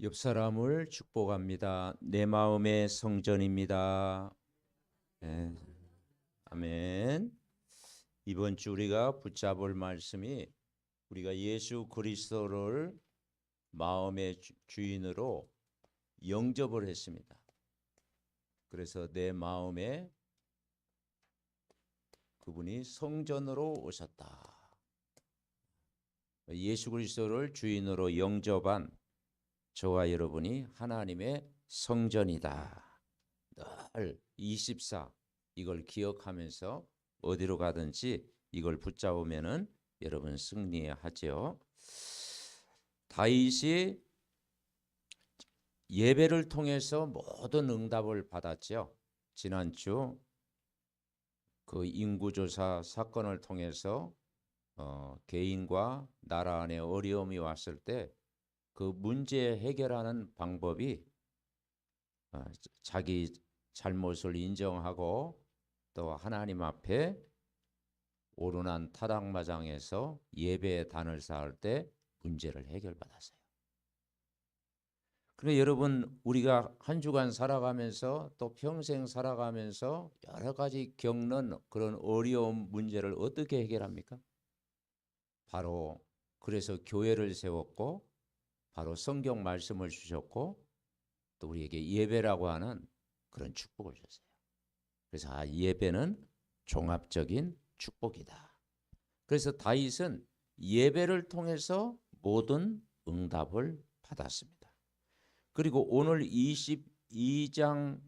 옆 사람을 축복합니다. 내 마음의 성전입니다. 네, 아멘. 이번 주 우리가 붙잡을 말씀이 우리가 예수 그리스도를 마음의 주인으로 영접을 했습니다. 그래서 내 마음에 그분이 성전으로 오셨다. 예수 그리스도를 주인으로 영접한 저와 여러분이 하나님의 성전이다. 늘 24 이걸 기억하면서 어디로 가든지 이걸 붙잡으면은 여러분 승리하죠. 다윗이 예배를 통해서 모든 응답을 받았죠. 지난주 그 인구조사 사건을 통해서 개인과 나라 안에 어려움이 왔을 때 그 문제 해결하는 방법이 자기 잘못을 인정하고 또 하나님 앞에 오르난 타당마장에서 예배의 단을 쌓을 때 문제를 해결받았어요. 그런데 여러분 우리가 한 주간 살아가면서 또 평생 살아가면서 여러 가지 겪는 그런 어려운 문제를 어떻게 해결합니까? 바로 그래서 교회를 세웠고 바로 성경 말씀을 주셨고 또 우리에게 예배라고 하는 그런 축복을 줬어요. 그래서 예배는 종합적인 축복이다. 그래서 다윗은 예배를 통해서 모든 응답을 받았습니다. 그리고 오늘 22장의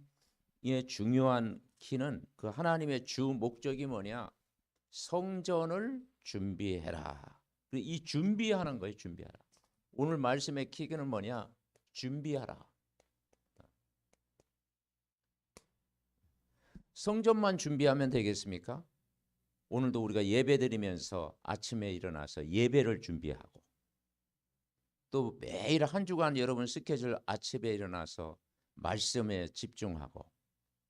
중요한 키는 그 하나님의 주 목적이 뭐냐? 성전을 준비해라. 이 준비하는 거예요. 준비하라. 오늘 말씀의 키는 뭐냐? 준비하라. 성전만 준비하면 되겠습니까? 오늘도 우리가 예배드리면서 아침에 일어나서 예배를 준비하고 또 매일 한 주간 여러분 스케줄 아침에 일어나서 말씀에 집중하고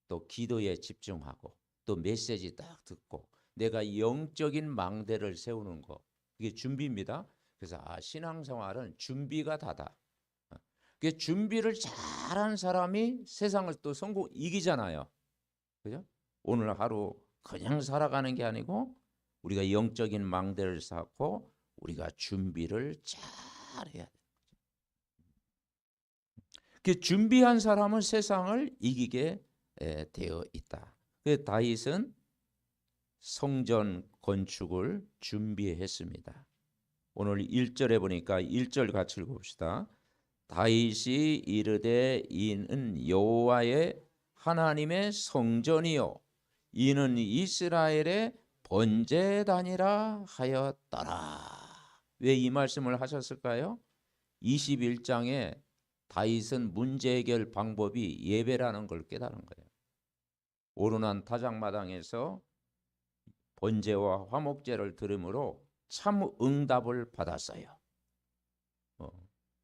또 기도에 집중하고 또 메시지 딱 듣고 내가 영적인 망대를 세우는 거 그게 준비입니다. 그래서 신앙생활은 준비가 다다. 그 준비를 잘한 사람이 세상을 또 이기잖아요. 그죠? 오늘 하루 그냥 살아가는 게 아니고 우리가 영적인 망대를 쌓고 우리가 준비를 잘해야 돼. 그 준비한 사람은 세상을 이기게 되어 있다. 그 다윗은 성전 건축을 준비했습니다. 오늘 1절에 보니까 1절 같이 읽어봅시다. 다윗이 이르되 이는 여호와의 하나님의 성전이요 이는 이스라엘의 번제단이라 하였더라. 왜 이 말씀을 하셨을까요? 21장에 다윗은 문제 해결 방법이 예배라는 걸 깨달은 거예요. 오르난 타작마당에서 번제와 화목제를 드림으로 참 응답을 받았어요.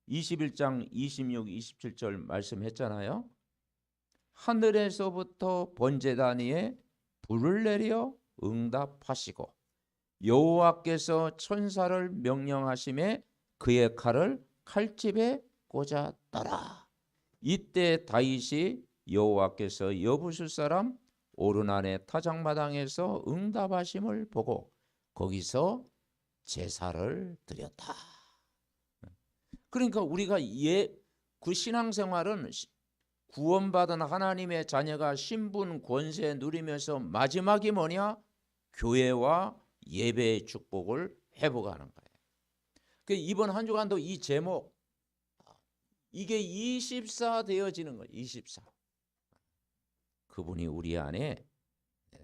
21장 26, 27절 말씀했잖아요. 하늘에서부터 번제단 위에 불을 내려 응답하시고 여호와께서 천사를 명령하심에 그의 칼을 칼집에 꽂았더라. 이때 다윗이 여호와께서 여부수 사람 오르난의 타작마당에서 응답하심을 보고 거기서 제사를 드렸다. 그러니까 우리가 그 신앙생활은 구원받은 하나님의 자녀가 신분 권세 누리면서 마지막이 뭐냐? 교회와 예배의 축복을 회복하는 거예요. 그 이번 한 주간도 이 제목 이게 24 되어지는 거예요. 24. 그분이 우리 안에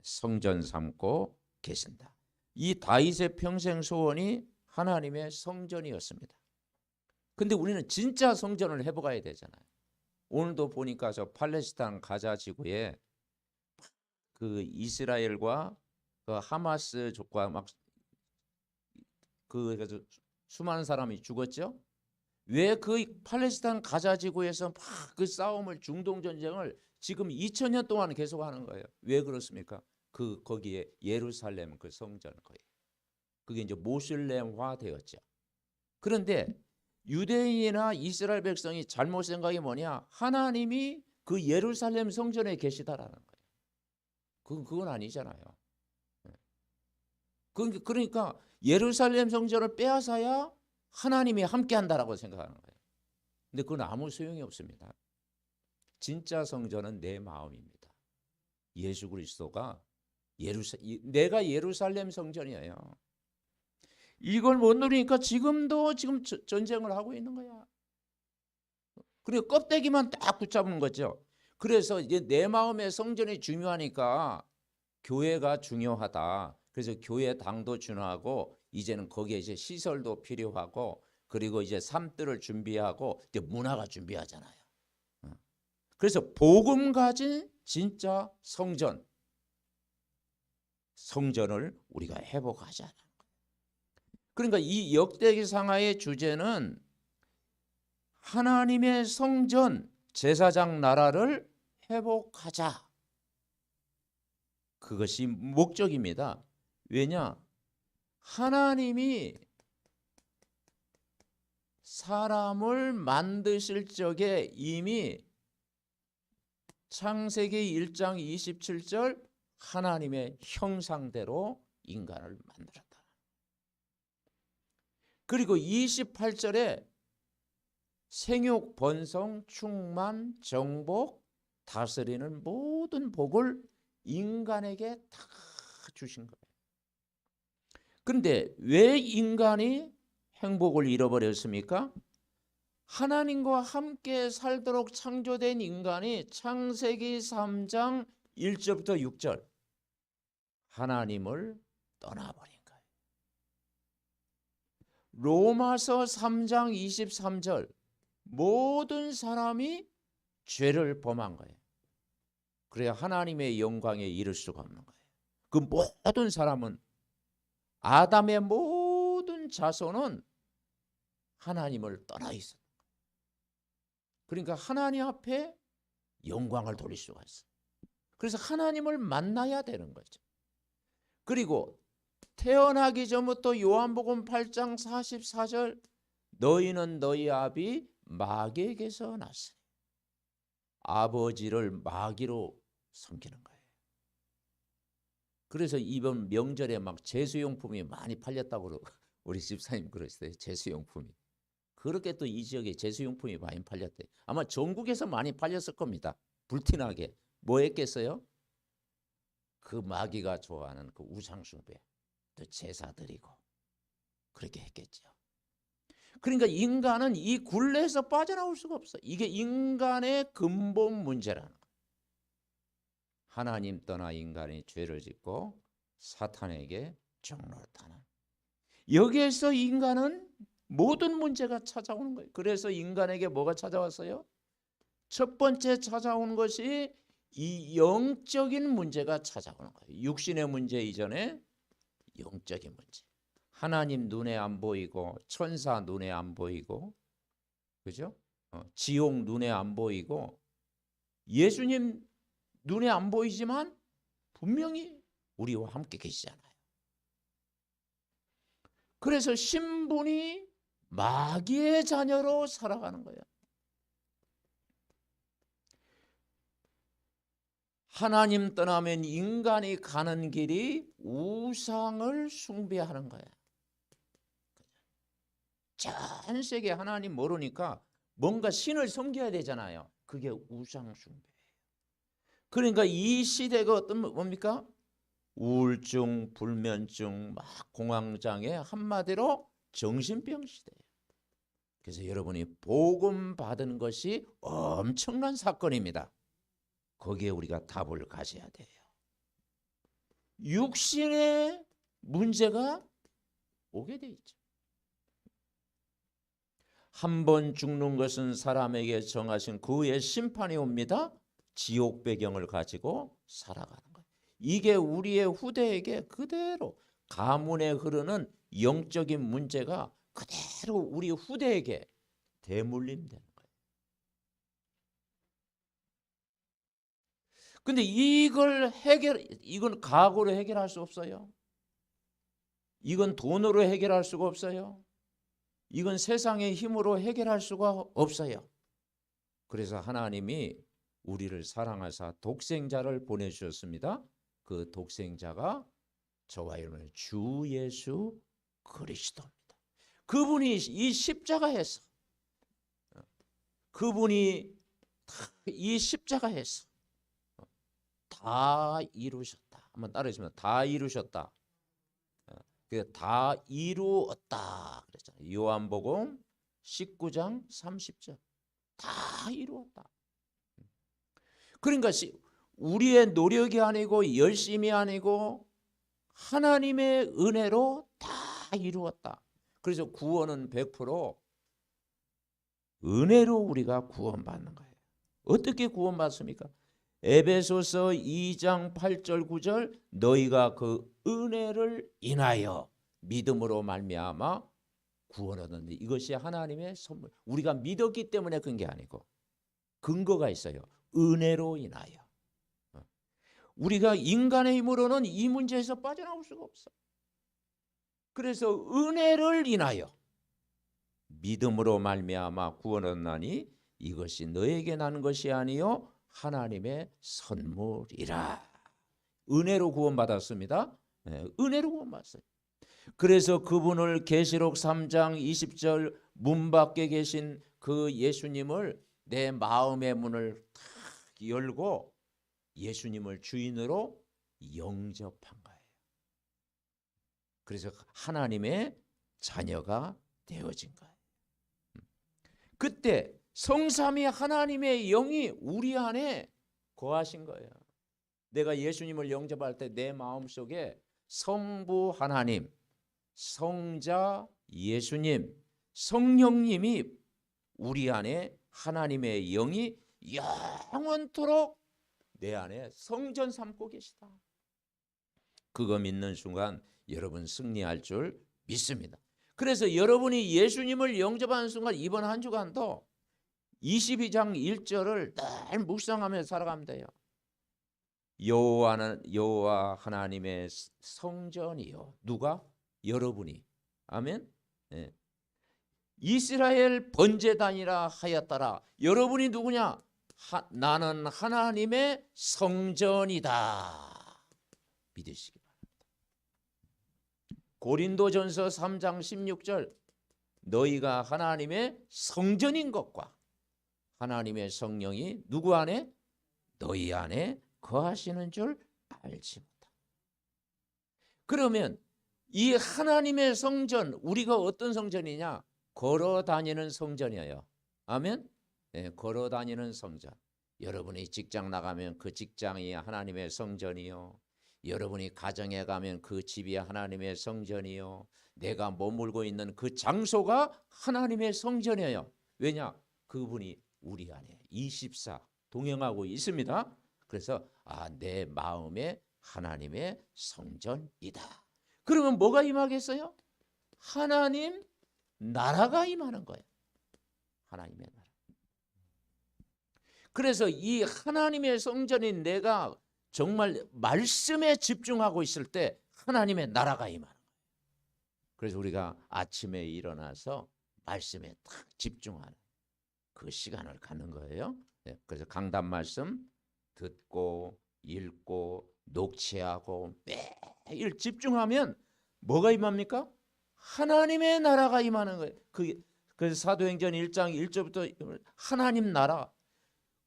성전 삼고 계신다. 이 다윗의 평생 소원이 하나님의 성전이었습니다. 근데 우리는 진짜 성전을 회복해야 되잖아요. 오늘도 보니까 저 팔레스타인 가자 지구에 그 이스라엘과 그 하마스 족과 막 그 수많은 사람이 죽었죠. 왜 그 팔레스타인 가자 지구에서 막 그 싸움을 중동 전쟁을 지금 2000년 동안 계속하는 거예요. 왜 그렇습니까? 거기에 예루살렘 그 성전 거예요. 그게 이제 모슬렘화 되었죠. 그런데 유대인이나 이스라엘 백성이 잘못 생각이 뭐냐? 하나님이 그 예루살렘 성전에 계시다라는 거예요. 그건 아니잖아요. 그러니까 예루살렘 성전을 빼앗아야 하나님이 함께한다라고 생각하는 거예요. 근데 그건 아무 소용이 없습니다. 진짜 성전은 내 마음입니다. 예수 그리스도가 내가 예루살렘 성전이에요. 이걸 못 누리니까 지금 전쟁을 하고 있는 거야. 그리고 껍데기만 딱 붙잡는 거죠. 그래서 이제 내 마음의 성전이 중요하니까 교회가 중요하다. 그래서 교회 당도 중요하고 이제는 거기에 이제 시설도 필요하고 그리고 이제 삶들을 준비하고 이제 문화가 준비하잖아요. 그래서 복음 가진 진짜 성전을 우리가 회복하자는 거예요. 그러니까 이 역대기상하의 주제는 하나님의 성전, 제사장 나라를 회복하자. 그것이 목적입니다. 왜냐? 하나님이 사람을 만드실 적에 이미 창세기 1장 27절 하나님의 형상대로 인간을 만들었다. 그리고 28절에 생육, 번성, 충만, 정복, 다스리는 모든 복을 인간에게 다 주신 거예요. 그런데 왜 인간이 행복을 잃어버렸습니까? 하나님과 함께 살도록 창조된 인간이 창세기 3장 1절부터 6절 하나님을 떠나버린 거예요. 로마서 3장 23절 모든 사람이 죄를 범한 거예요. 그래야 하나님의 영광에 이를 수가 없는 거예요. 그 모든 사람은 아담의 모든 자손은 하나님을 떠나 있었다. 그러니까 하나님 앞에 영광을 돌릴 수가 있어요. 그래서 하나님을 만나야 되는 거죠. 그리고 태어나기 전부터 요한복음 8장 44절 너희는 너희 아비 마귀에게서 났으니 아버지를 마귀로 섬기는 거예요. 그래서 이번 명절에 막 제수용품이 많이 팔렸다고 우리 집사님 그러시대요. 제수용품이. 그렇게 또 이 지역에 제수용품이 많이 팔렸대. 아마 전국에서 많이 팔렸을 겁니다. 불티나게. 뭐 했겠어요? 그 마귀가 좋아하는 그 우상숭배, 또 제사 드리고 그렇게 했겠죠. 그러니까 인간은 이 굴레에서 빠져나올 수가 없어. 이게 인간의 근본 문제라는 거예요. 하나님 떠나 인간이 죄를 짓고 사탄에게 종노릇하는. 여기에서 인간은 모든 문제가 찾아오는 거예요. 그래서 인간에게 뭐가 찾아왔어요? 첫 번째 찾아오는 것이 이 영적인 문제가 찾아오는 거예요. 육신의 문제 이전에 영적인 문제. 하나님 눈에 안 보이고 천사 눈에 안 보이고 그죠? 지옥 눈에 안 보이고 예수님 눈에 안 보이지만 분명히 우리와 함께 계시잖아요. 그래서 신분이 마귀의 자녀로 살아가는 거예요. 하나님 떠나면 인간이 가는 길이 우상을 숭배하는 거야. 전 세계 하나님 모르니까 뭔가 신을 섬겨야 되잖아요. 그게 우상 숭배예요. 그러니까 이 시대가 어떤 뭡니까? 우울증, 불면증, 막 공황장애, 한마디로 정신병 시대예요. 그래서 여러분이 복음 받은 것이 엄청난 사건입니다. 거기에 우리가 답을 가져야 돼요. 육신의 문제가 오게 돼 있죠. 한 번 죽는 것은 사람에게 정하신 그 후에 심판이 옵니다. 지옥 배경을 가지고 살아가는 거예요. 이게 우리의 후대에게 그대로 가문에 흐르는 영적인 문제가 그대로 우리 후대에게 대물림되는 거예요. 근데 이건 가구로 해결할 수 없어요. 이건 돈으로 해결할 수가 없어요. 이건 세상의 힘으로 해결할 수가 없어요. 그래서 하나님이 우리를 사랑하사 독생자를 보내주셨습니다. 그 독생자가 저와 여러분의 주 예수 그리스도입니다. 그분이 이 십자가에서 그분이 이 십자가에서 다 이루셨다. 한번 따라해주시면 다 이루셨다. 다 이루었다 그랬잖아요. 요한복음 19장 30절 다 이루었다. 그러니까 우리의 노력이 아니고 열심이 아니고 하나님의 은혜로 다 이루었다. 그래서 구원은 100% 은혜로 우리가 구원받는 거예요. 어떻게 구원받습니까? 에베소서 2장 8절 9절 너희가 그 은혜를 인하여 믿음으로 말미암아 구원 얻었는데 이것이 하나님의 선물. 우리가 믿었기 때문에 그런 게 아니고 근거가 있어요. 은혜로 인하여. 우리가 인간의 힘으로는 이 문제에서 빠져나올 수가 없어. 그래서 은혜를 인하여 믿음으로 말미암아 구원 얻나니 이것이 너에게 난 것이 아니요 하나님의 선물이라. 은혜로 구원받았습니다. 네, 은혜로 구원받았어요. 그래서 그분을 계시록 3장 20절 문 밖에 계신 그 예수님을 내 마음의 문을 탁 열고 예수님을 주인으로 영접한 거예요. 그래서 하나님의 자녀가 되어진 거예요. 그때 성삼위 하나님의 영이 우리 안에 거하신 거예요. 내가 예수님을 영접할 때 내 마음속에 성부 하나님, 성자 예수님, 성령님이 우리 안에 하나님의 영이 영원토록 내 안에 성전 삼고 계시다. 그거 믿는 순간 여러분 승리할 줄 믿습니다. 그래서 여러분이 예수님을 영접하는 순간 이번 한 주간도 22장 1절을 늘 묵상하며 살아가면 돼요. 여호와 하나님의 성전이요. 누가? 여러분이. 아멘. 네. 이스라엘 번제단이라 하였더라. 여러분이 누구냐? 나는 하나님의 성전이다. 믿으시기 바랍니다. 고린도전서 3장 16절 너희가 하나님의 성전인 것과 하나님의 성령이 누구 안에? 너희 안에 거하시는 줄 알지 못하. 그러면 이 하나님의 성전, 우리가 어떤 성전이냐? 걸어 다니는 성전이에요. 아멘? 네, 걸어 다니는 성전. 여러분이 직장 나가면 그 직장이 하나님의 성전이요. 여러분이 가정에 가면 그 집이 하나님의 성전이요. 내가 머물고 있는 그 장소가 하나님의 성전이에요. 왜냐? 그분이 우리 안에 24 동행하고 있습니다. 그래서 내 마음에 하나님의 성전이다. 그러면 뭐가 임하겠어요? 하나님 나라가 임하는 거예요. 하나님의 나라. 그래서 이 하나님의 성전인 내가 정말 말씀에 집중하고 있을 때 하나님의 나라가 임하는 거예요. 그래서 우리가 아침에 일어나서 말씀에 딱 집중하는 그 시간을 갖는 거예요. 그래서 강단 말씀 듣고 읽고 녹취하고 매일 집중하면 뭐가 임합니까? 하나님의 나라가 임하는 거예요. 그래서 사도행전 1장 1절부터 하나님 나라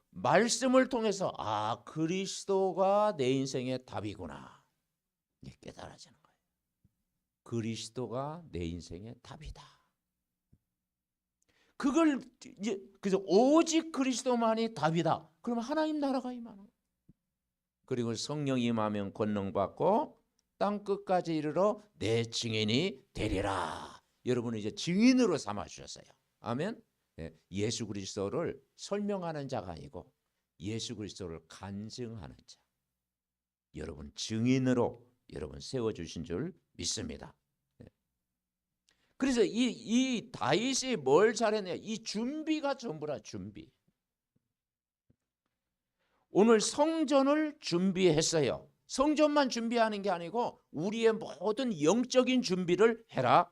말씀을 통해서 그리스도가 내 인생의 답이구나. 이게 깨달아지는 거예요. 그리스도가 내 인생의 답이다. 그걸 이제 그래서 오직 그리스도만이 답이다. 그러면 하나님 나라가 임하는 거예요. 그리고 성령이 임하면 권능 받고 땅 끝까지 이르러 내 증인이 되리라. 여러분은 이제 증인으로 삼아 주셨어요. 아멘. 예수 그리스도를 설명하는 자가 아니고 예수 그리스도를 간증하는 자. 여러분 증인으로 여러분 세워주신 줄 믿습니다. 그래서 이 다윗이 뭘 잘했냐? 이 준비가 전부라. 준비. 오늘 성전을 준비했어요. 성전만 준비하는 게 아니고 우리의 모든 영적인 준비를 해라.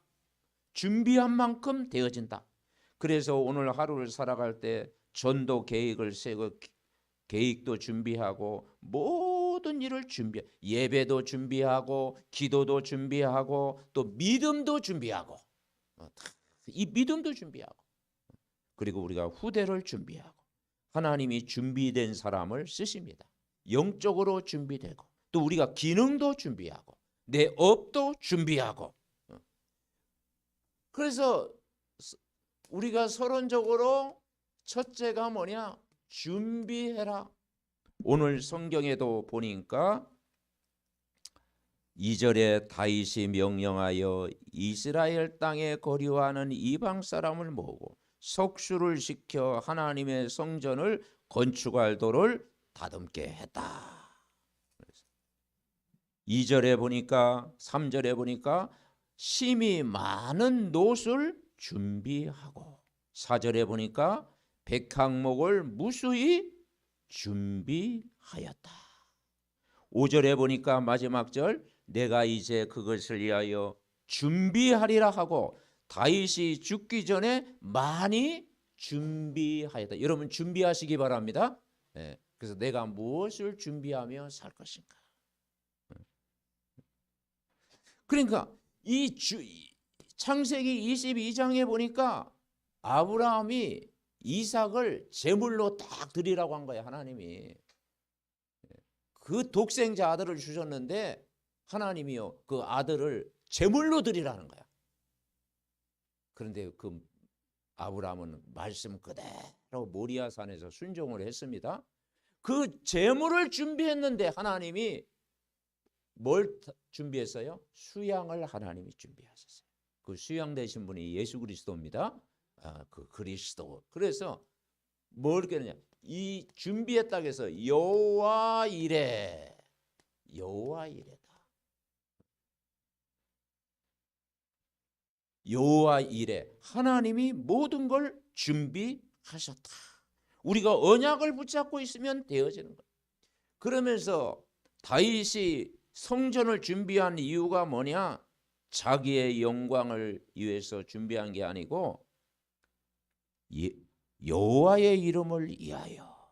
준비한 만큼 되어진다. 그래서 오늘 하루를 살아갈 때 전도 계획을 세고 계획도 준비하고 모든 일을 예배도 준비하고 기도도 준비하고 또 믿음도 준비하고 이 믿음도 준비하고 그리고 우리가 후대를 준비하고 하나님이 준비된 사람을 쓰십니다. 영적으로 준비되고 또 우리가 기능도 준비하고 내 업도 준비하고 그래서 우리가 서론적으로 첫째가 뭐냐? 준비해라. 오늘 성경에도 보니까 2절에 다윗이 명령하여 이스라엘 땅에 거류하는 이방 사람을 모으고 석수를 시켜 하나님의 성전을 건축할 도를 다듬게 했다. 2절에 보니까 3절에 보니까 심히 많은 놋을 준비하고 4절에 보니까 백향목을 무수히 준비하였다. 5절에 보니까 마지막 절 내가 이제 그것을 위하여 준비하리라 하고 다윗이 죽기 전에 많이 준비하였다. 여러분 준비하시기 바랍니다. 네. 그래서 내가 무엇을 준비하며 살 것인가. 그러니까 이 창세기 22장에 보니까 아브라함이 이삭을 제물로 딱 드리라고 한 거예요. 하나님이 그 독생자 아들을 주셨는데 하나님이요 그 아들을 제물로 드리라는 거야. 그런데 그 아브라함은 말씀 그대로 모리아산에서 순종을 했습니다. 그 제물을 준비했는데 하나님이 뭘 준비했어요? 수양을 하나님이 준비하셨어요. 그 수양 되신 분이 예수 그리스도입니다. 그 그리스도. 그래서 뭘 그러냐? 이 준비했다고 해서 여호와 이레. 여호와 이레다. 여호와 이레. 하나님이 모든 걸 준비하셨다. 우리가 언약을 붙잡고 있으면 되어지는 거예요. 그러면서 다윗이 성전을 준비한 이유가 뭐냐? 자기의 영광을 위해서 준비한 게 아니고 여호와의 이름을 위하여.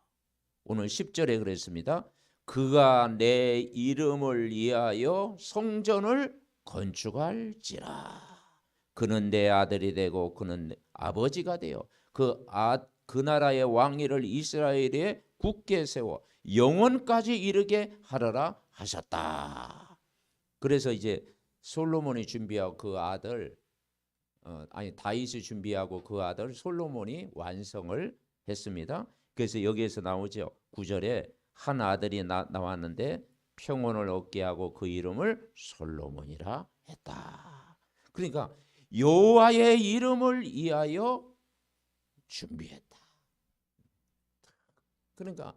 오늘 10절에 그랬습니다. 그가 내 이름을 위하여 성전을 건축할지라. 그는 내 아들이 되고 그는 아버지가 되어 그 나라의 왕위를 이스라엘에 굳게 세워 영원까지 이르게 하리라 하셨다. 그래서 이제 솔로몬이 준비하고 그 아들 다윗이 준비하고 그 아들 솔로몬이 완성을 했습니다. 그래서 여기에서 나오죠. 9절에 한 아들이 나왔는데 평온을 얻게 하고 그 이름을 솔로몬이라 했다. 그러니까 여호와의 이름을 위하여 준비했다. 그러니까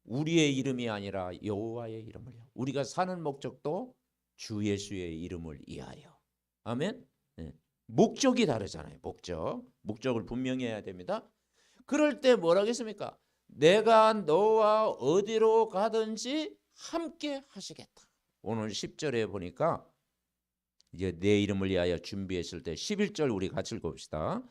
우리의 이름이 아니라 여호와의 이름을 위하여. 우리가 사는 목적도 주 예수의 이름을 위하여. 아멘. 네. 목적이 다르잖아요. 목적을 분명히 해야 됩니다. 그럴 때 뭐라고 했습니까? 내가 너와 어디로 가든지 함께 하시겠다. 오늘 10절에 보니까 이제 내 이름을 위하여 준비했을 때 11절 우리 같이 읽어봅시다.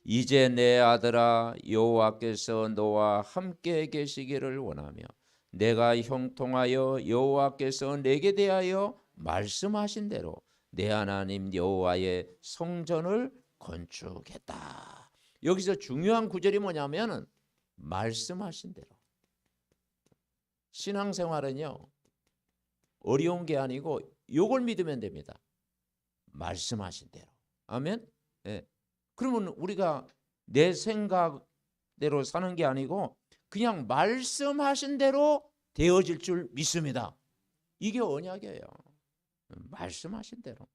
이제 내 아들아 여호와께서 너와 함께 계시기를 원하며 내가 형통하여 여호와께서 내게 대하여 말씀하신 대로 내 하나님 여호와의 성전을 건축했다. 여기서 중요한 구절이 뭐냐면은 말씀하신 대로. 신앙생활은요 어려운 게 아니고 요걸 믿으면 됩니다. 말씀하신 대로. 아멘. 네. 그러면 우리가 내 생각대로 사는 게 아니고 그냥 말씀하신 대로 되어질 줄 믿습니다. 이게 언약이에요. 말씀하신 대로.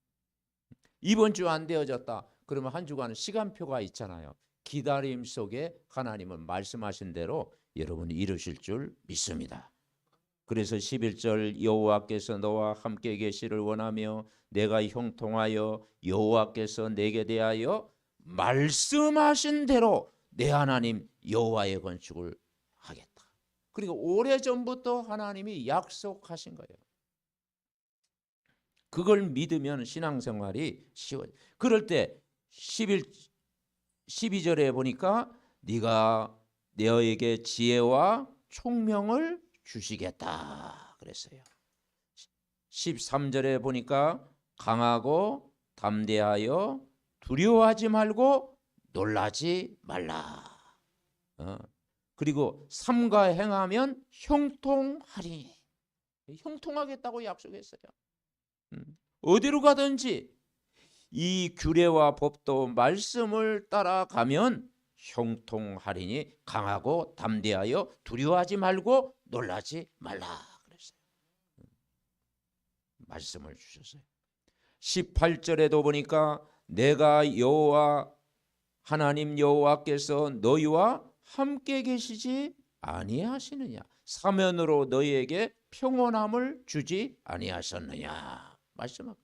이번 주 안 되어졌다. 그러면 한 주간 시간표가 있잖아요. 기다림 속에 하나님은 말씀하신 대로 여러분이 이루실 줄 믿습니다. 그래서 11절 여호와께서 너와 함께 계시를 원하며 내가 형통하여 여호와께서 내게 대하여 말씀하신 대로 내 하나님 여호와의 건축을 하겠다. 그리고 오래전부터 하나님이 약속하신 거예요. 그걸 믿으면 신앙생활이 쉬워요. 그럴 때 12절에 보니까 네가 너에게 지혜와 총명을 주시겠다 그랬어요. 13절에 보니까 강하고 담대하여 두려워하지 말고 놀라지 말라. 그리고 삼가 행하면 형통하리니. 형통하겠다고 약속했어요. 어디로 가든지 이 규례와 법도 말씀을 따라가면 형통하리니 강하고 담대하여 두려워하지 말고 놀라지 말라 그랬어요. 말씀을 주셨어요. 18절에도 보니까 내가 여호와 하나님 여호와께서 너희와 함께 계시지 아니하시느냐, 사면으로 너희에게 평온함을 주지 아니하셨느냐 말씀하고,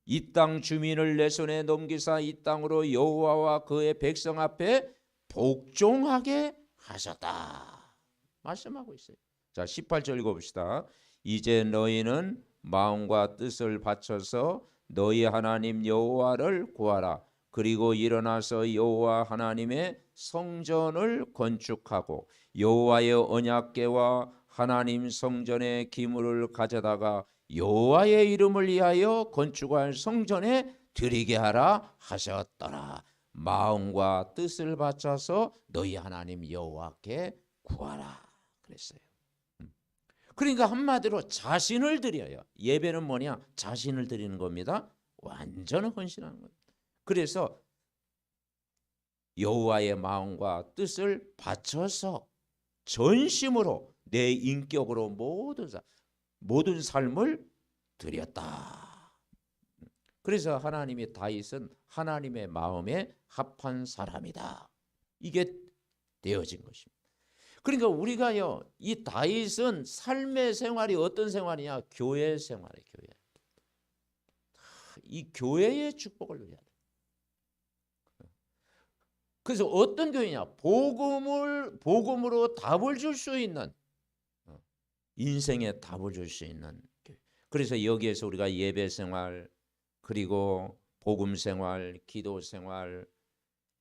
이 땅 주민을 내 손에 넘기사 이 땅으로 여호와와 그의 백성 앞에 복종하게 하셨다 말씀하고 있어요. 자, 18절 읽어봅시다. 이제 너희는 마음과 뜻을 바쳐서 너희 하나님 여호와를 구하라. 그리고 일어나서 여호와 하나님의 성전을 건축하고 여호와의 언약궤와 하나님 성전의 기물을 가져다가 여호와의 이름을 위하여 건축할 성전에 드리게 하라 하셨더라. 마음과 뜻을 바쳐서 너희 하나님 여호와께 구하라 그랬어요. 그러니까 한마디로 자신을 드려요. 예배는 뭐냐? 자신을 드리는 겁니다. 완전 헌신하는 겁니다. 그래서 여호와의 마음과 뜻을 바쳐서 전심으로 내 인격으로 모든 삶을 드렸다. 그래서 하나님이 다윗은 하나님의 마음에 합한 사람이다. 이게 되어진 것입니다. 그러니까 우리가요, 이 다윗은 삶의 생활이 어떤 생활이냐? 교회 생활이에요. 교회. 이 교회의 축복을 누려야 돼. 그래서 어떤 교회냐? 복음으로 답을 줄 수 있는, 인생에 답을 줄 수 있는 교회. 그래서 여기에서 우리가 예배 생활, 그리고 복음 생활, 기도 생활,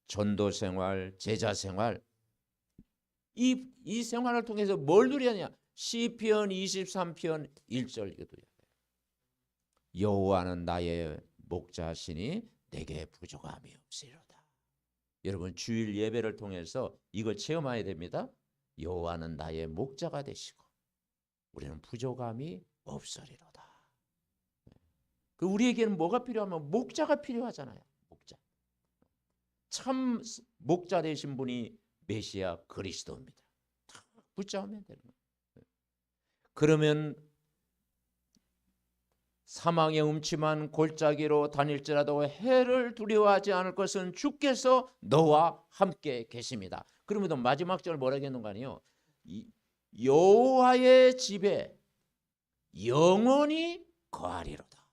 전도 생활, 제자 생활, 이 생활을 통해서 뭘 누리느냐? 시편 23편 1절 이거 누려야 돼요. 여호와는 나의 목자시니 내게 부족함이 없으리로다. 여러분 주일 예배를 통해서 이걸 체험해야 됩니다. 여호와는 나의 목자가 되시고 우리는 부족함이 없으리로다. 그 우리에게는 뭐가 필요하면 목자가 필요하잖아요. 목자. 참 목자 되신 분이 메시아 그리스도입니다. 다 붙잡으면 되는 거예요. 그러면 사망의 음침한 골짜기로 다닐지라도 해를 두려워하지 않을 것은 주께서 너와 함께 계십니다. 그러면 마지막 절 뭐라고 했는 거 아니에요? 여호와의 집에 영원히 거하리로다.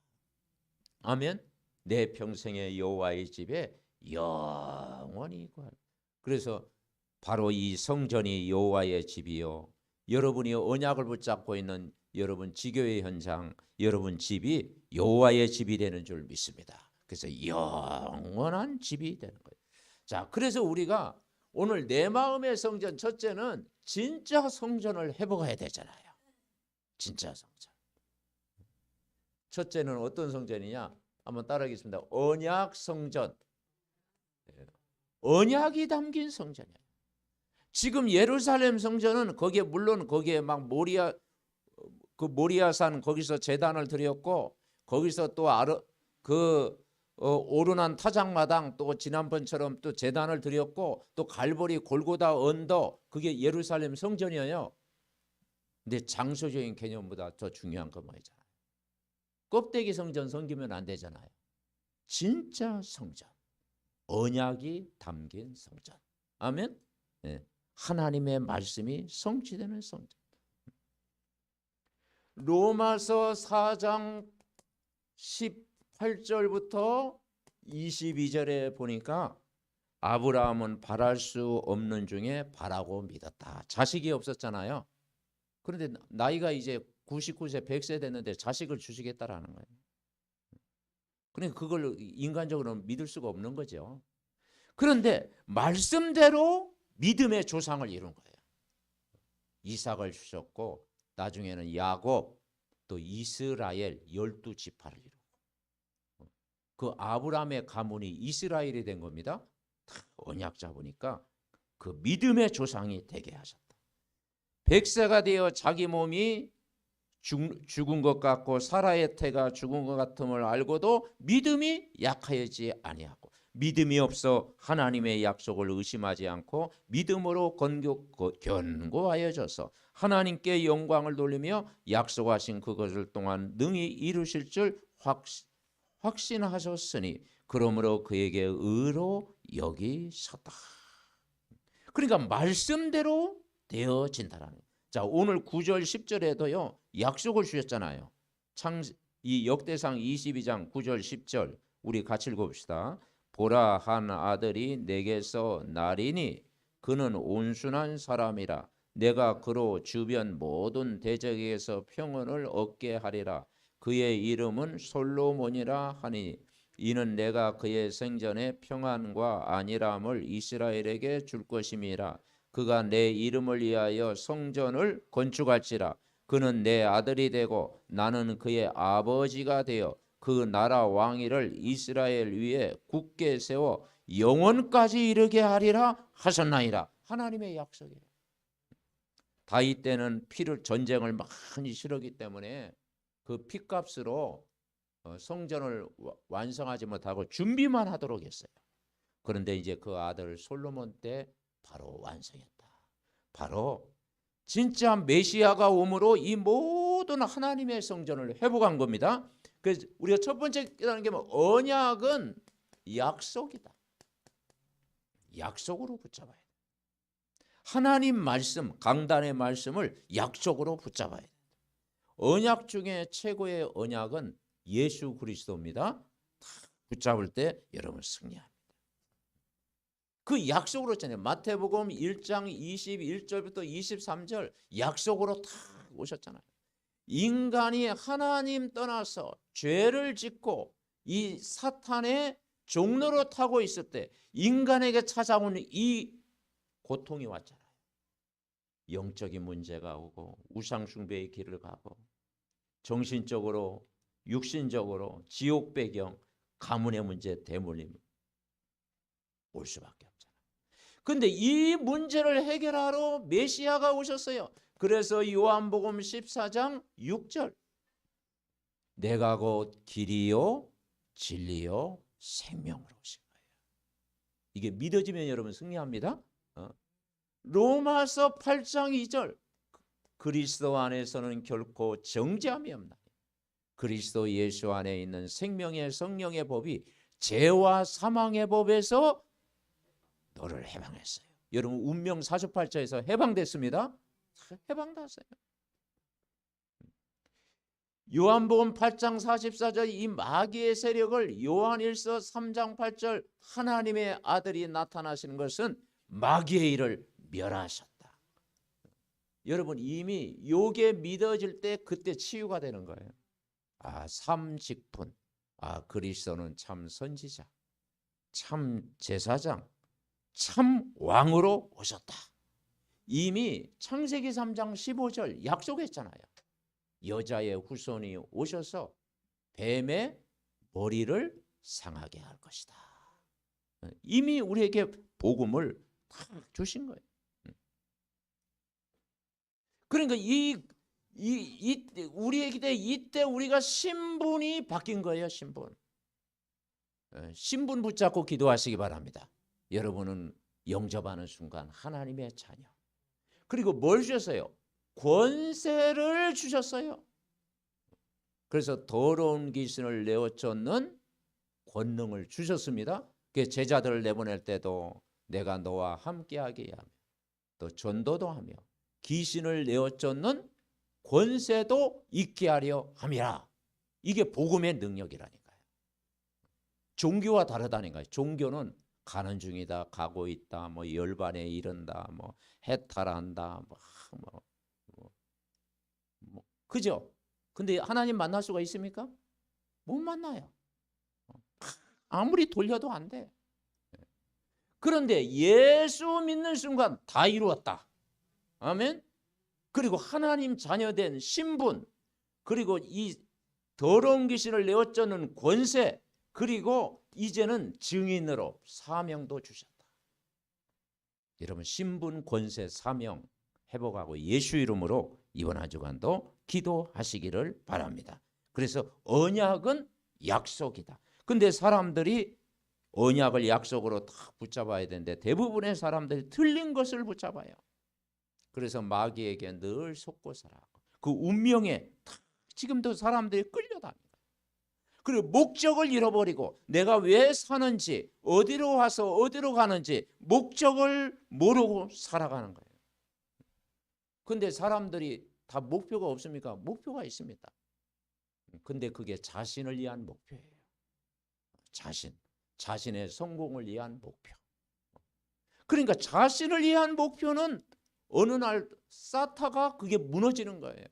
아멘. 내 평생의 여호와의 집에 영원히 거하리로다. 그래서 바로 이 성전이 여호와의 집이요, 여러분이 언약을 붙잡고 있는 여러분 지교의 현장, 여러분 집이 여호와의 집이 되는 줄 믿습니다. 그래서 영원한 집이 되는 거예요. 자, 그래서 우리가 오늘 내 마음의 성전, 첫째는 진짜 성전을 해보아야 되잖아요. 진짜 성전. 첫째는 어떤 성전이냐? 한번 따라하겠습니다. 언약 성전. 언약이 담긴 성전이에요. 지금 예루살렘 성전은 거기에 물론 거기에 막 모리아산 거기서 제단을 드렸고, 거기서 또 오르난 타작마당 또 지난번처럼 또 제단을 드렸고, 또 갈보리 골고다 언덕, 그게 예루살렘 성전이에요. 근데 장소적인 개념보다 더 중요한 건 뭐잖아요. 껍데기 성전 섬기면 안 되잖아요. 진짜 성전, 언약이 담긴 성전. 아멘. 네. 하나님의 말씀이 성취되는 성전. 로마서 4장 18절부터 22절에 보니까 아브라함은 바랄 수 없는 중에 바라고 믿었다. 자식이 없었잖아요. 그런데 나이가 이제 99세 100세 됐는데 자식을 주시겠다라는 거예요. 그러니까 그걸 인간적으로 믿을 수가 없는 거죠. 그런데 말씀대로 믿음의 조상을 이룬 거예요. 이삭을 주셨고 나중에는 야곱 또 이스라엘 12지파를 이루고 그 아브라함의 가문이 이스라엘이 된 겁니다. 언약 잡으니까 그 믿음의 조상이 되게 하셨다. 100세가 되어 자기 몸이 죽은 것 같고 사라의 태가 죽은 것 같음을 알고도 믿음이 약하여지지 아니하고 믿음이 없어 하나님의 약속을 의심하지 않고 믿음으로 견고하여져서 하나님께 영광을 돌리며 약속하신 그것을 또한 능히 이루실 줄 확신하셨으니 그러므로 그에게 의로 여기셨다. 그러니까 말씀대로 되어진다라는 거예요. 자, 오늘 9절 10절에도요 약속을 주셨잖아요. 이 역대상 22장 9절 10절 우리 같이 읽어봅시다. 보라, 한 아들이 내게서 나리니 그는 온순한 사람이라. 내가 그로 주변 모든 대적에게서 평온을 얻게 하리라. 그의 이름은 솔로몬이라 하니 이는 내가 그의 생전에 평안과 안일함을 이스라엘에게 줄 것임이라. 그가 내 이름을 위하여 성전을 건축할지라. 그는 내 아들이 되고 나는 그의 아버지가 되어 그 나라 왕위를 이스라엘 위에 굳게 세워 영원까지 이르게 하리라 하셨나이다. 하나님의 약속이에요. 다윗 때는 전쟁을 많이 치르기 때문에 그 피값으로 성전을 완성하지 못하고 준비만 하도록 했어요. 그런데 이제 그 아들 솔로몬 때 바로 완성했다. 바로 진짜 메시아가 오므로 이 모든 하나님의 성전을 회복한 겁니다. 그래서 우리가 첫 번째 깨달은 게 언약은 약속이다. 약속으로 붙잡아야 돼. 하나님 말씀, 강단의 말씀을 약속으로 붙잡아야 돼. 언약 중에 최고의 언약은 예수 그리스도입니다. 붙잡을 때 여러분 승리합니다. 그 약속으로 했잖아요. 마태복음 1장 21절부터 23절 약속으로 다 오셨잖아요. 인간이 하나님 떠나서 죄를 짓고 이 사탄의 종로로 타고 있을 때 인간에게 찾아오는 이 고통이 왔잖아요. 영적인 문제가 오고 우상 숭배의 길을 가고 정신적으로 육신적으로 지옥 배경 가문의 문제 대물림 올 수밖에 없잖아요. 그런데 이 문제를 해결하러 메시아가 오셨어요. 그래서 요한복음 14장 6절 내가 곧 길이요 진리요 생명으로 오신 거예요. 이게 믿어지면 여러분 승리합니다. 로마서 8장 2절 그리스도 안에서는 결코 정죄함이 없나니 그리스도 예수 안에 있는 생명의 성령의 법이 죄와 사망의 법에서 너를 해방했어요. 여러분 운명 48자에서 해방됐습니다. 해방됐어요. 요한복음 8장 44절 이 마귀의 세력을 요한일서 3장 8절 하나님의 아들이 나타나시는 것은 마귀의 일을 멸하셨다. 여러분 이미 요게 믿어질 때 그때 치유가 되는 거예요. 아, 삼직분. 아, 그리스도는 참 선지자, 참 제사장, 참 왕으로 오셨다. 이미 창세기 3장 15절 약속했잖아요. 여자의 후손이 오셔서 뱀의 머리를 상하게 할 것이다. 이미 우리에게 복음을 다 주신 거예요. 그러니까 우리에게 이때 우리가 신분이 바뀐 거예요. 신분 붙잡고 기도하시기 바랍니다. 여러분은 영접하는 순간 하나님의 자녀. 그리고 뭘 주셨어요? 권세를 주셨어요. 그래서 더러운 귀신을 내어쫓는 권능을 주셨습니다. 그 제자들을 내보낼 때도 내가 너와 함께하게 하며 또 전도도 하며 귀신을 내어쫓는 권세도 있게 하려 함이라. 이게 복음의 능력이라니까요. 종교와 다르다니까요. 종교는 가는 중이다, 가고 있다, 뭐 열반에 이른다, 뭐 해탈한다, 그죠? 근데 하나님 만날 수가 있습니까? 못 만나요. 아무리 돌려도 안 돼. 그런데 예수 믿는 순간 다 이루었다. 아멘. 그리고 하나님 자녀된 신분, 그리고 이 더러운 귀신을 내어쫓는 권세, 그리고 이제는 증인으로 사명도 주셨다. 여러분, 신분, 권세, 사명 회복하고 예수 이름으로 이번 한 주간도 기도하시기를 바랍니다. 그래서 언약은 약속이다. 근데 사람들이 언약을 약속으로 다 붙잡아야 되는데 대부분의 사람들이 틀린 것을 붙잡아요. 그래서 마귀에게 늘 속고 살아가고 그 운명에 지금도 사람들이 끌려다닙니다. 그리고 목적을 잃어버리고 내가 왜 사는지, 어디로 와서 어디로 가는지 목적을 모르고 살아가는 거예요. 근데 사람들이 다 목표가 없습니까? 목표가 있습니다. 근데 그게 자신을 위한 목표예요. 자신의 성공을 위한 목표. 그러니까 자신을 위한 목표는 어느 날 쌓다가 그게 무너지는 거예요.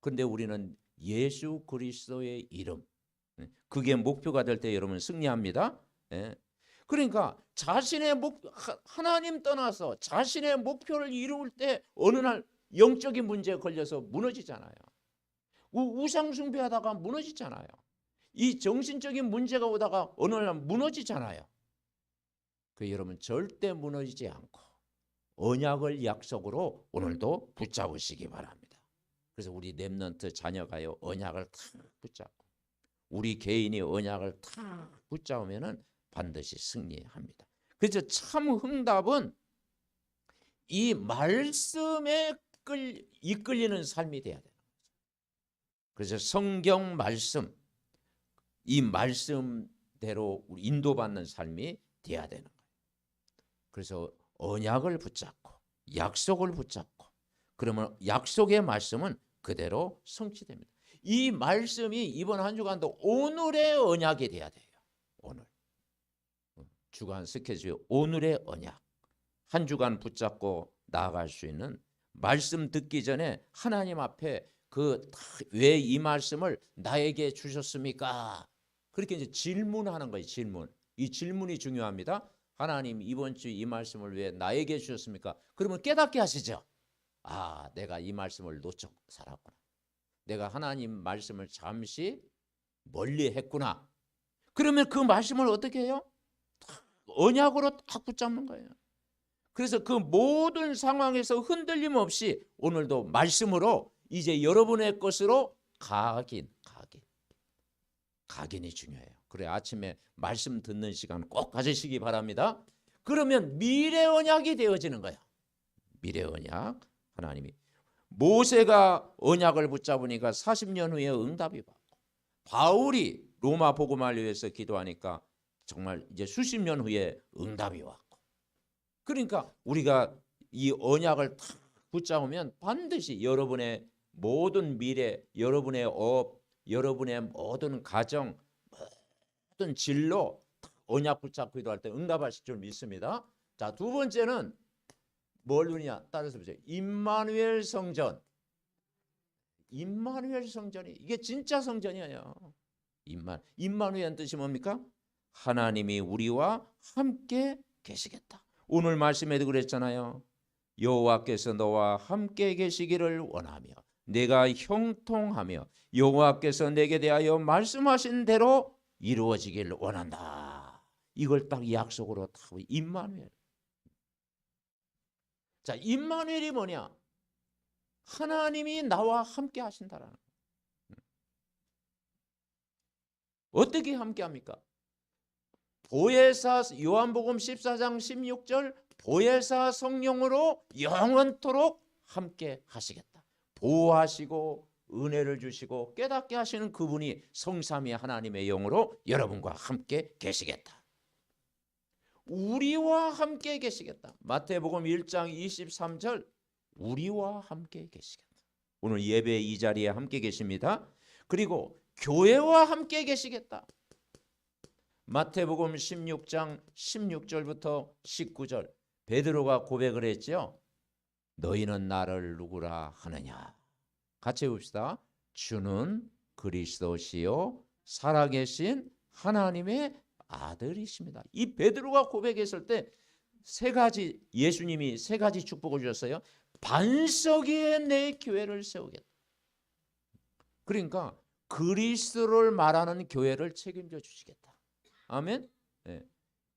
근데 우리는 예수 그리스도의 이름, 그게 목표가 될 때 여러분 승리합니다. 그러니까 자신의 하나님 떠나서 자신의 목표를 이룰 때 어느 날 영적인 문제에 걸려서 무너지잖아요. 우상 숭배하다가 무너지잖아요. 이 정신적인 문제가 오다가 어느 날 무너지잖아요. 그 여러분 절대 무너지지 않고 언약을 약속으로 오늘도 붙잡으시기 바랍니다. 그래서 우리 렘넌트 자녀가요 언약을 탁 붙잡고 우리 개인이 언약을 탁 붙잡으면은 반드시 승리합니다. 그래서 참 응답은 이 말씀에 이끌리는 삶이 돼야 돼요. 그래서 성경 말씀, 이 말씀대로 인도받는 삶이 돼야 되는 거예요. 그래서 언약을 붙잡고 약속을 붙잡고 그러면 약속의 말씀은 그대로 성취됩니다. 이 말씀이 이번 한 주간도 오늘의 언약이 돼야 돼요. 오늘 주간 스케줄 오늘의 언약, 한 주간 붙잡고 나아갈 수 있는 말씀 듣기 전에 하나님 앞에 왜 이 말씀을 나에게 주셨습니까? 그렇게 이제 질문하는 거예요. 질문. 이 질문이 중요합니다. 하나님 이번 주 이 말씀을 왜 나에게 주셨습니까? 그러면 깨닫게 하시죠. 아, 내가 이 말씀을 놓쳐 살았구나. 내가 하나님 말씀을 잠시 멀리 했구나. 그러면 그 말씀을 어떻게 해요? 언약으로 딱 붙잡는 거예요. 그래서 그 모든 상황에서 흔들림 없이 오늘도 말씀으로 이제 여러분의 것으로 각인이 중요해요. 그래 아침에 말씀 듣는 시간 꼭 가지시기 바랍니다. 그러면 미래 언약이 되어지는 거야. 미래 언약. 하나님이 모세가 언약을 붙잡으니까 40년 후에 응답이 받고 바울이 로마 복음을 위해서 기도하니까 정말 이제 수십 년 후에 응답이 왔고 그러니까 우리가 이 언약을 탁 붙잡으면 반드시 여러분의 모든 미래, 여러분의 업, 여러분의 모든 가정, 모든 진로 언약 붙잡고 기도할 때 응답하실 줄 믿습니다. 자, 두 번째는 뭘 누리냐? 따라서 보세요. 임마누엘 성전. 임마누엘 성전이 이게 진짜 성전이에요. 임마누엘 뜻이 뭡니까? 하나님이 우리와 함께 계시겠다. 오늘 말씀에도 그랬잖아요. 여호와께서 너와 함께 계시기를 원하며 내가 형통하며 여호와께서 내게 대하여 말씀하신 대로 이루어지길 원한다. 이걸 딱 약속으로 타고 임마누엘. 자, 임마누엘이 뭐냐? 하나님이 나와 함께 하신다라는 거예요. 어떻게 함께 합니까? 보혜사 요한복음 14장 16절 보혜사 성령으로 영원토록 함께 하시겠다. 보호하시고 은혜를 주시고 깨닫게 하시는 그분이 성삼위 하나님의 영으로 여러분과 함께 계시겠다. 우리와 함께 계시겠다. 마태복음 1장 23절 우리와 함께 계시겠다. 오늘 예배 이 자리에 함께 계십니다. 그리고 교회와 함께 계시겠다. 마태복음 16장 16절부터 19절 베드로가 고백을 했죠. 너희는 나를 누구라 하느냐. 같이 봅시다. 주는 그리스도시요 살아계신 하나님의 아들이십니다. 이 베드로가 고백했을 때 세 가지, 예수님이 세 가지 축복을 주셨어요. 반석 위에 내 교회를 세우겠다. 그러니까 그리스도를 말하는 교회를 책임져 주시겠다. 아멘. 네.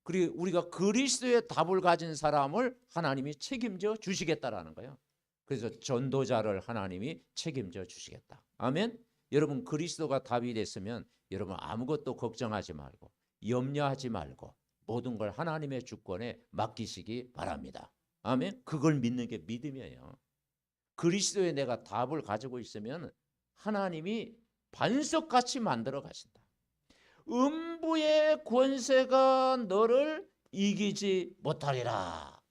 그리고 우리가 그리스도의 답을 가진 사람을 하나님이 책임져 주시겠다라는 거예요. 그래서 전도자를 하나님이 책임져 주시겠다. 아멘. 여러분 그리스도가 답이 됐으면 여러분 아무것도 걱정하지 말고 염려하지 말고 모든 걸 하나님의 주권에 맡기시기 바랍니다. 아멘. 그걸 믿는 게 믿음이에요. 그리스도에 내가 답을 가지고 있으면 하나님이 반석같이 만들어 가신다. 음부의 권세가 너를 이기지 못하리라.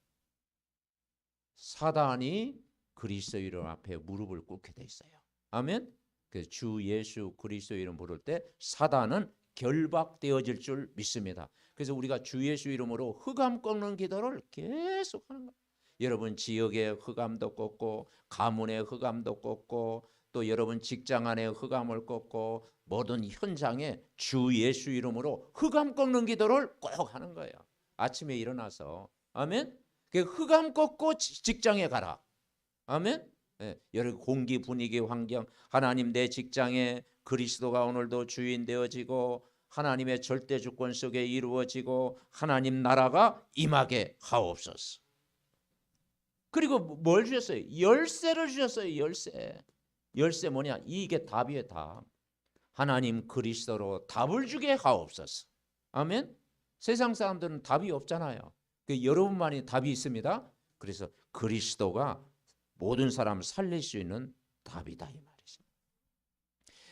사단이 그리스도 이름 앞에 무릎을 꿇게 돼 있어요. 아멘. 그래서 주 예수 그리스도 이름 부를 때 사단은 결박되어질 줄 믿습니다. 그래서 우리가 주 예수 이름으로 흑암 꺾는 기도를 계속 하는 거예요. 여러분 지역의 흑암도 꺾고 가문의 흑암도 꺾고 또 여러분 직장 안에 흑암을 꺾고 모든 현장에 주 예수 이름으로 흑암 꺾는 기도를 꼭 하는 거예요. 아침에 일어나서 아멘. 그 흑암 꺾고 직장에 가라. 아멘. 예, 여러 공기 분위기 환경 하나님 내 직장에 그리스도가 오늘도 주인 되어지고 하나님의 절대 주권 속에 이루어지고 하나님 나라가 임하게 하옵소서. 그리고 뭘 주셨어요? 열쇠를 주셨어요. 열쇠. 열쇠 뭐냐? 이게 답이에요. 답. 하나님 그리스도로 답을 주게 하옵소서. 아멘. 세상 사람들은 답이 없잖아요. 여러분만이 답이 있습니다. 그래서 그리스도가 모든 사람을 살릴 수 있는 답이다 이 말이죠.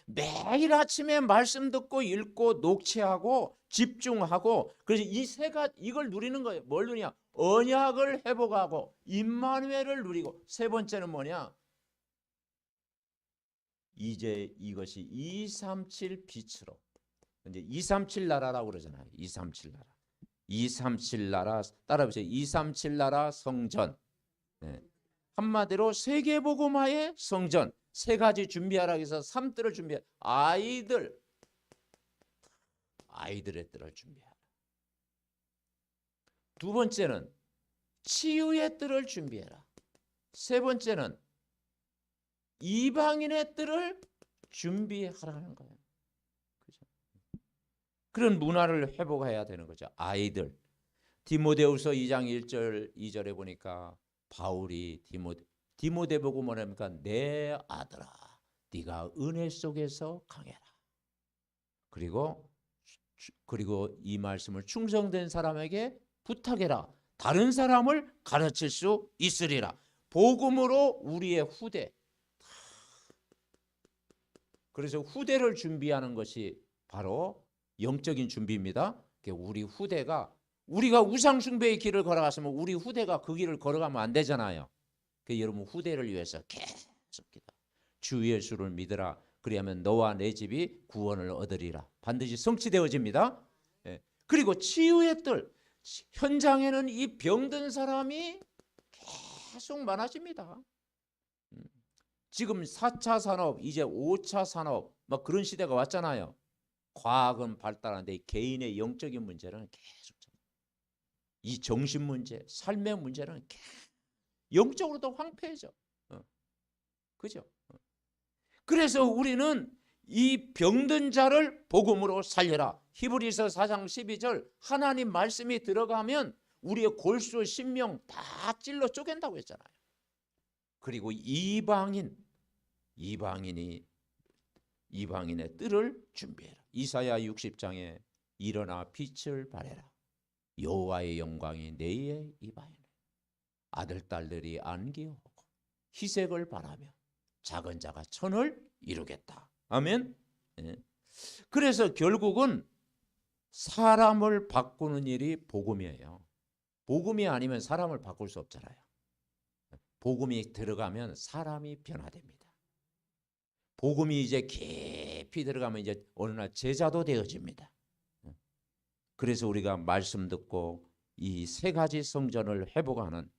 매일 아침에 말씀 듣고 읽고 녹취하고 집중하고 그래서 이 세 가지 이걸 누리는 거예요. 뭘 누리냐? 언약을 회복하고 임마누엘을 누리고 세 번째는 뭐냐? 이제 이것이 237 빛으로 이제 237 나라라고 그러잖아요. 237 나라. 237 나라 따라해보세요. 237 나라 성전. 네. 한마디로 세계복음화의 성전. 세 가지 준비하라 해서 3뜰을 준비해. 아이들의 뜰을 준비하라. 두 번째는 치유의 뜰을 준비해라. 세 번째는 이방인의 뜰을 준비하라는 거예요. 그죠? 그런 문화를 회복해야 되는 거죠. 아이들. 디모데후서 2장 1절 2절에 보니까 바울이 디모데 보고 뭐랍니까? 내 아들아, 네가 은혜 속에서 강해라. 그리고 이 말씀을 충성된 사람에게 부탁해라. 다른 사람을 가르칠 수 있으리라. 복음으로 우리의 후대. 그래서 후대를 준비하는 것이 바로 영적인 준비입니다. 우리 후대가 우리가 우상숭배의 길을 걸어갔으면 우리 후대가 그 길을 걸어가면 안 되잖아요. 여러분 후대를 위해서 계속 기도. 주 예수를 믿으라. 그리하면 너와 내 집이 구원을 얻으리라. 반드시 성취되어집니다. 그리고 치유의 뜰. 현장에는 이 병든 사람이 계속 많아집니다. 지금 4차 산업, 이제 5차 산업 막 그런 시대가 왔잖아요. 과학은 발달하는데 개인의 영적인 문제는 계속 이 정신 문제, 삶의 문제는 영적으로도 황폐해져. 그죠? 그래서 우리는 이 병든 자를 복음으로 살려라. 히브리서 4장 12절 하나님 말씀이 들어가면 우리의 골수, 신명 다 찔러 쪼갠다고 했잖아요. 그리고 이방인의 뜰을 준비해라. 이사야 60장에 일어나 빛을 발해라. 여호와의 영광이 내에 임하여라. 아들 딸들이 안기어오고 희색을 바라며 작은 자가 천을 이루겠다. 아멘. 그래서 결국은 사람을 바꾸는 일이 복음이에요. 복음이 아니면 사람을 바꿀 수 없잖아요. 복음이 들어가면 사람이 변화됩니다. 복음이 이제 깊이 들어가면 이제 어느 날 제자도 되어집니다. 그래서 우리가 말씀 듣고 이 세 가지 성전을 회복하는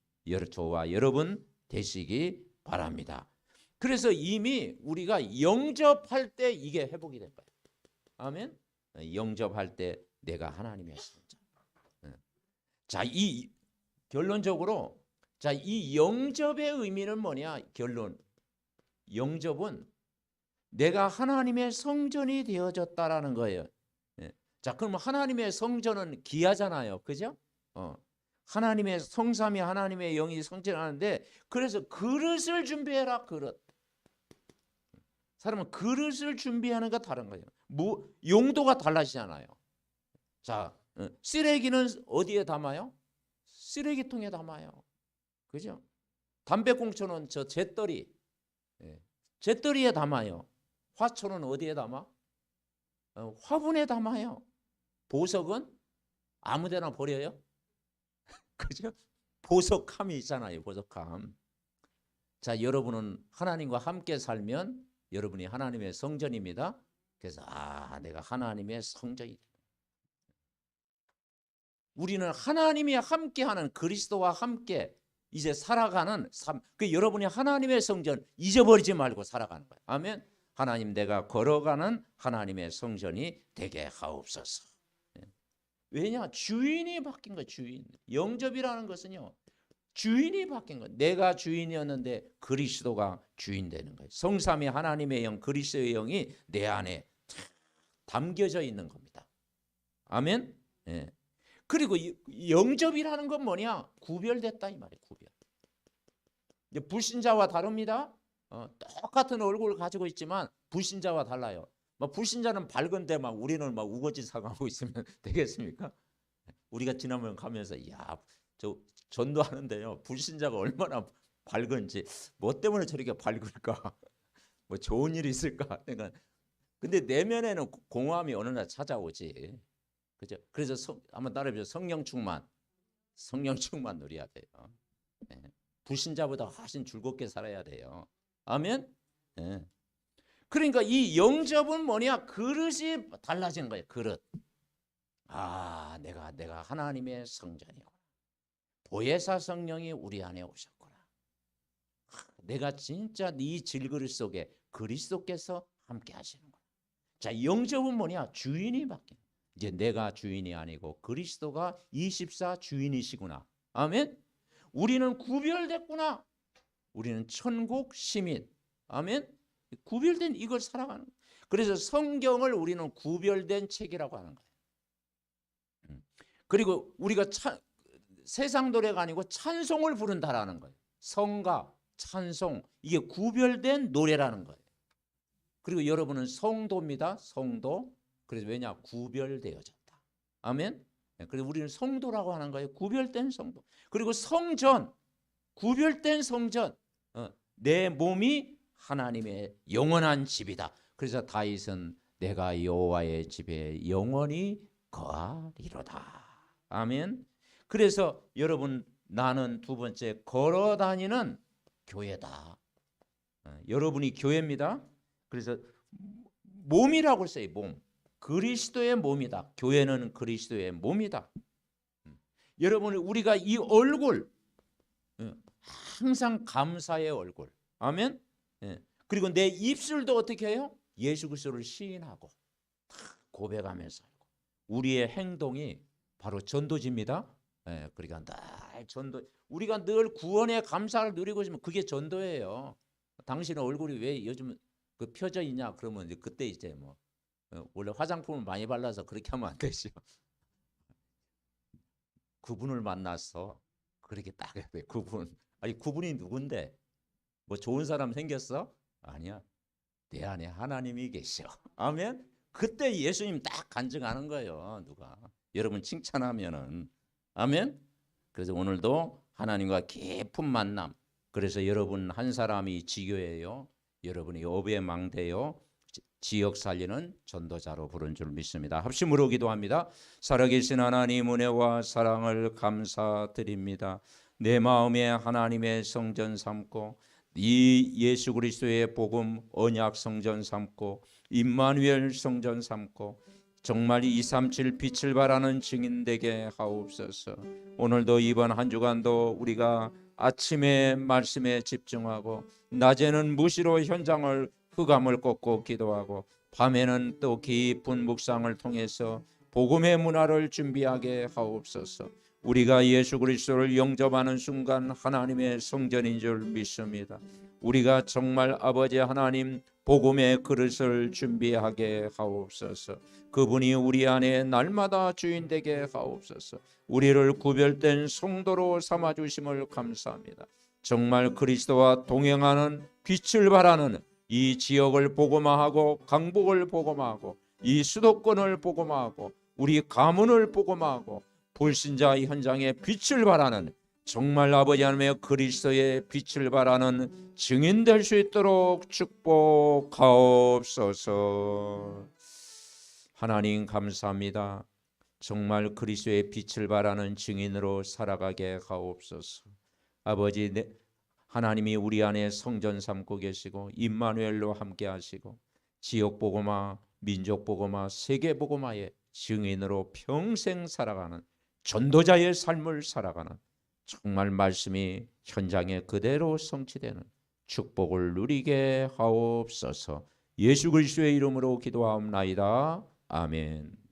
저와 여러분 되시기 바랍니다. 그래서 이미 우리가 영접할 때 이게 회복이 된 거예요. 아멘. 영접할 때 내가 하나님의 성전. 자, 이 결론적으로 자, 이 영접의 의미는 뭐냐? 결론. 영접은 내가 하나님의 성전이 되어졌다라는 거예요. 자, 그럼 하나님의 성전은 귀하잖아요. 그죠? 하나님의 성삼위 하나님의 영이 성전하는데, 그래서 그릇을 준비해라. 그릇. 사람은 그릇을 준비하는 거 다른 거예요. 용도가 달라지잖아요. 자, 쓰레기는 어디에 담아요? 쓰레기통에 담아요. 그죠? 담배꽁초는 저 재떨이, 재떨이에 담아요. 화초는 어디에 담아? 화분에 담아요. 보석은 아무데나 버려요? 그죠? 보석함이 있잖아요. 보석함. 자, 여러분은 하나님과 함께 살면 여러분이 하나님의 성전입니다. 그래서 내가 하나님의 성전이다. 우리는 하나님이 함께하는, 그리스도와 함께 이제 살아가는 삶. 그 여러분이 하나님의 성전 잊어버리지 말고 살아가는 거예요. 아멘. 하나님, 내가 걸어가는 하나님의 성전이 되게 하옵소서. 왜냐? 주인이 바뀐 거예요. 주인. 영접이라는 것은요, 주인이 바뀐 거예요. 내가 주인이었는데 그리스도가 주인 되는 거예요. 성삼위 하나님의 영, 그리스도의 영이 내 안에 담겨져 있는 겁니다. 아멘. 그리고 영접이라는 건 뭐냐? 구별됐다 이 말이에요. 구별. 이제 불신자와 다릅니다. 똑같은 얼굴을 가지고 있지만 불신자와 달라요. 불신자는 밝은데 우리는 우거지 상하고 있으면 되겠습니까? 우리가 지나면 가면서 저 전도하는데요, 불신자가 얼마나 밝은지, 뭐 때문에 저렇게 밝을까? 뭐 좋은 일이 있을까? 그러니까 근데 내면에는 공허함이 어느 날 찾아오지. 그죠? 그래서 한번 따라해보죠. 성령 충만 누려야 돼요. 불신자보다 훨씬 즐겁게 살아야 돼요. 아멘. 그러니까 이 영접은 뭐냐? 그릇이 달라지는 거예요. 그릇. 내가 하나님의 성전이구나. 보혜사 성령이 우리 안에 오셨구나. 내가 진짜 네 질그릇 속에 그리스도께서 함께 하시는구나. 자, 영접은 뭐냐? 주인이 바뀌는. 이제 내가 주인이 아니고 그리스도가 24 주인이시구나. 아멘. 우리는 구별됐구나. 우리는 천국 시민. 아멘. 구별된 이걸 살아가는 거예요. 그래서 성경을 우리는 구별된 책이라고 하는 거예요. 그리고 우리가 세상 노래가 아니고 찬송을 부른다라는 거예요. 성가, 찬송, 이게 구별된 노래라는 거예요. 그리고 여러분은 성도입니다. 성도. 그래서 왜냐? 구별되어졌다. 아멘. 그래서 우리는 성도라고 하는 거예요. 구별된 성도. 그리고 성전, 구별된 성전. 내 몸이 하나님의 영원한 집이다. 그래서 다윗은 내가 여호와의 집에 영원히 거하리로다. 아멘. 그래서 여러분, 나는 두 번째 걸어다니는 교회다. 여러분이 교회입니다. 그래서 몸이라고 써요. 몸. 그리스도의 몸이다. 교회는 그리스도의 몸이다. 여러분, 우리가 이 얼굴, 항상 감사의 얼굴. 아멘. 그리고 내 입술도 어떻게 해요? 예수 그리스도를 시인하고 고백하면서 살고. 우리의 행동이 바로 전도지입니다. 그러니까 늘 전도. 우리가 늘 구원의 감사를 누리고 있으면 그게 전도예요. 당신의 얼굴이 왜 요즘 펴져 있냐? 그러면 이제 그때 이제 원래 화장품을 많이 발라서 그렇게 하면 안 되죠. 그분을 만났어. 그렇게 딱 해야 돼. 그분이 누군데? 뭐 좋은 사람 생겼어? 아니야. 내 안에 하나님이 계셔. 아멘. 그때 예수님 딱 간증하는 거예요. 누가 여러분 칭찬하면은. 아멘. 그래서 오늘도 하나님과 깊은 만남. 그래서 여러분 한 사람이 지교예요. 여러분이 오배망대요. 지역 살리는 전도자로 부른 줄 믿습니다. 합심으로 기도합니다. 살아계신 하나님, 은혜와 사랑을 감사드립니다. 내 마음에 하나님의 성전 삼고 이 예수 그리스도의 복음 언약 성전 삼고 임마누엘 성전 삼고 정말 237 빛을 발하는 증인 되게 하옵소서. 오늘도 이번 한 주간도 우리가 아침에 말씀에 집중하고 낮에는 무시로 현장을 흑암을 꺾고 기도하고 밤에는 또 깊은 묵상을 통해서 복음의 문화를 준비하게 하옵소서. 우리가 예수 그리스도를 영접하는 순간 하나님의 성전인 줄 믿습니다. 우리가 정말 아버지 하나님 복음의 그릇을 준비하게 하옵소서. 그분이 우리 안에 날마다 주인 되게 하옵소서. 우리를 구별된 성도로 삼아주심을 감사합니다. 정말 그리스도와 동행하는 빛을 발하는 이 지역을 복음화하고 강북을 복음화하고 이 수도권을 복음화하고 우리 가문을 복음화하고 불신자 현장에 빛을 발하는 정말 아버지 하나님의 그리스도의 빛을 발하는 증인 될 수 있도록 축복하옵소서. 하나님 감사합니다. 정말 그리스도의 빛을 발하는 증인으로 살아가게 하옵소서. 아버지 하나님이 우리 안에 성전 삼고 계시고 임마누엘로 함께 하시고 지역 복음화, 민족 복음화, 세계 복음화의 증인으로 평생 살아가는 전도자의 삶을 살아가는 정말 말씀이 현장에 그대로 성취되는 축복을 누리게 하옵소서. 예수 그리스도의 이름으로 기도하옵나이다. 아멘.